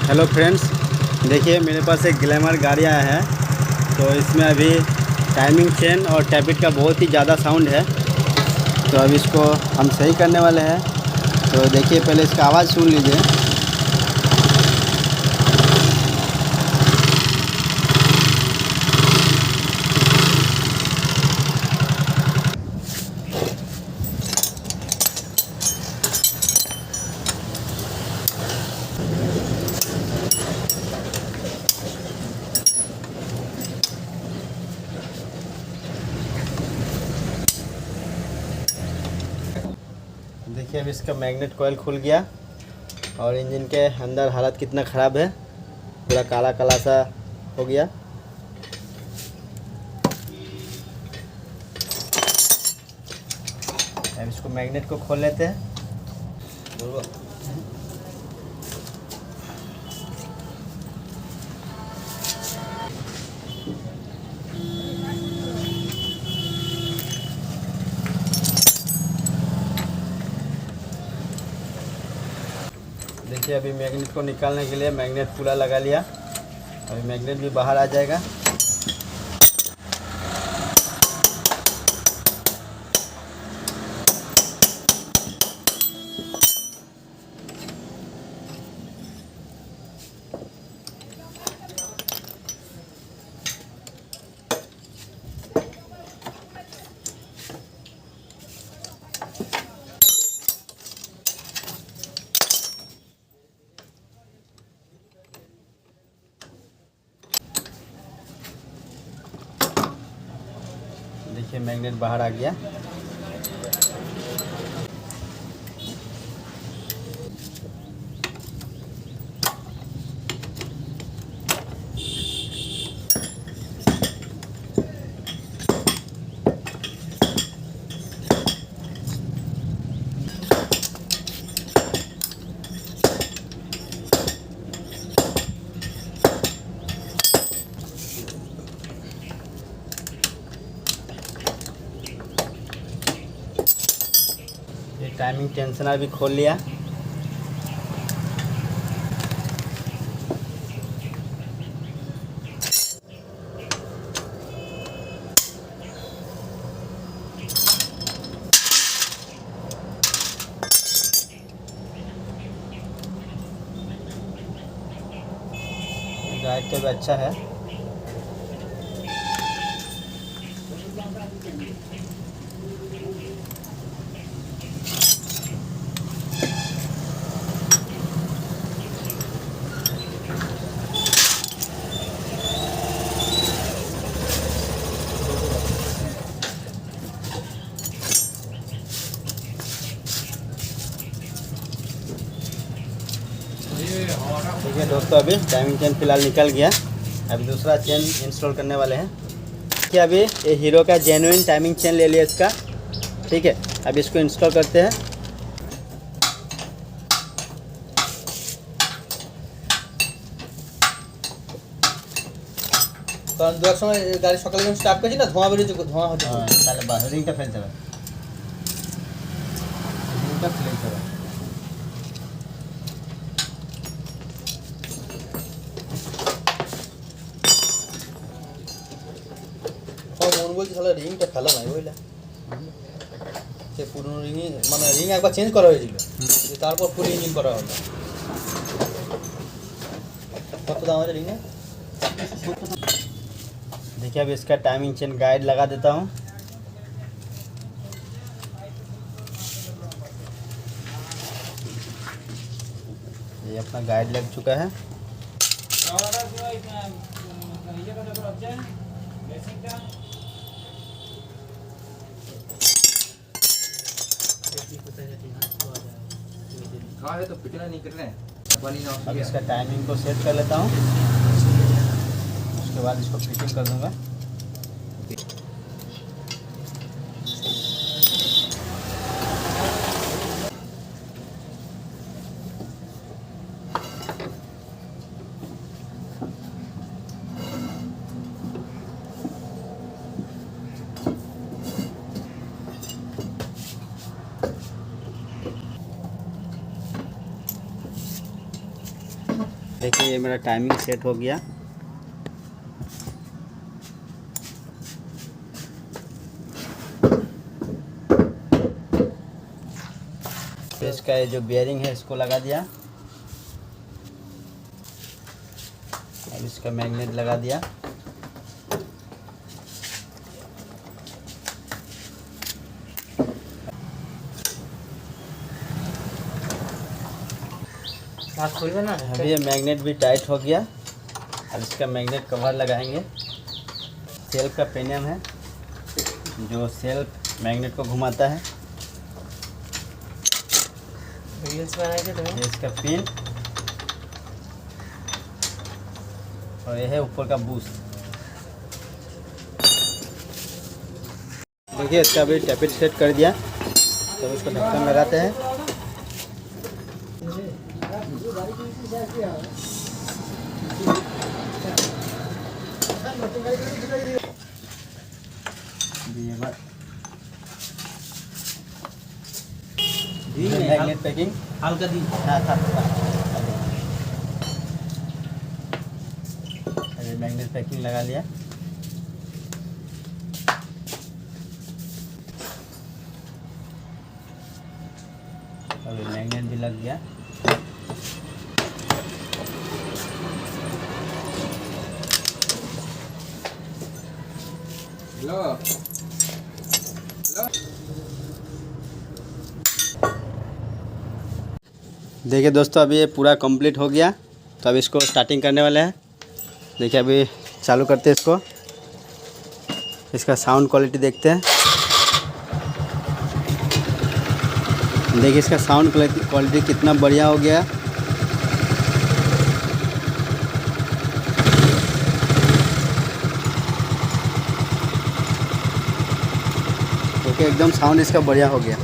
Hello friends, देखिए मेरे पास एक ग्लैमर गाड़ी आया है। तो इसमें अभी टाइमिंग चेन और टैबिट का बहुत ही ज़्यादा साउंड है। तो अभी इसको हम सही करने वाले हैं। तो देखिए पहले इसका आवाज़ सुन लीजिए। देखिए अभी इसका मैग्नेट कॉइल खुल गया और इंजन के अंदर हालत कितना ख़राब है, पूरा काला काला सा हो गया। अब इसको मैग्नेट को खोल लेते हैं। देखिए अभी मैग्नेट को निकालने के लिए मैग्नेट पूरा लगा लिया। अभी मैग्नेट भी बाहर आ जाएगा। देखिए मैग्नेट बाहर आ गया। ये टाइमिंग टेंशनर भी खोल लिया। गाइड तो भी अच्छा है। देखिए दोस्तों, अभी टाइमिंग चेन फिलहाल निकल गया। अभी दूसरा चेन इंस्टॉल करने वाले हैं। कि अभी ये हीरो का जेन्युइन टाइमिंग चेन ले लिया इसका। ठीक है, अभी इसको इंस्टॉल करते हैं। কারণ দুয়ার সময় গাড়ি সকালে যখন স্টার্ট করেছি না ধোঁয়া বেরিয়েছে, ধোঁয়া হচ্ছে। তাহলে রিংটা ফেলতে হবে, রিংটা ফেলতে হবে। আমার মন বলছে তাহলে রিংটা ফেলা নাই বুঝলা, সে পুরনো রিংই মানে রিং একবার চেঞ্জ করা হয়েছিল, তারপর ফুল ইঞ্জিন করা হলো। কত দাম আছে রিংয়ে? देखिए अब इसका टाइमिंग चेन गाइड लगा देता हूँ। ये अपना गाइड लग चुका है। तो पिटना नहीं करना है। अब इसका टाइमिंग को सेट कर लेता हूँ, उसके बाद इसको फिटिंग कर दूंगा। देखिए ये मेरा टाइमिंग सेट हो गया। तो इसका ये जो बेयरिंग है इसको लगा दिया। अब इसका मैग्नेट लगा दिया। अभी ये मैग्नेट भी टाइट हो गया। अब इसका मैग्नेट कवर लगाएंगे। सेल्फ का पेनियम है जो सेल्फ मैग्नेट को घुमाता है। ये इसका पिन और ये है ऊपर का बूस्ट। देखिए इसका अभी टैपिट सेट कर दिया। तो इसको ढक्कन लगाते हैं। मैग्नेट पैकिंग हल्का दी अभी मैग्नेट पैकिंग लगा लिया। अभी मैग्नेट भी लग गया। हेलो देखिए दोस्तों अभी ये पूरा कंप्लीट हो गया। तो अब इसको स्टार्टिंग करने वाले हैं। देखिए अभी चालू करते हैं इसको। इसका साउंड क्वालिटी देखते हैं। देखिए इसका साउंड क्वालिटी कितना बढ़िया हो गया। देखिए एकदम साउंड इसका बढ़िया हो गया।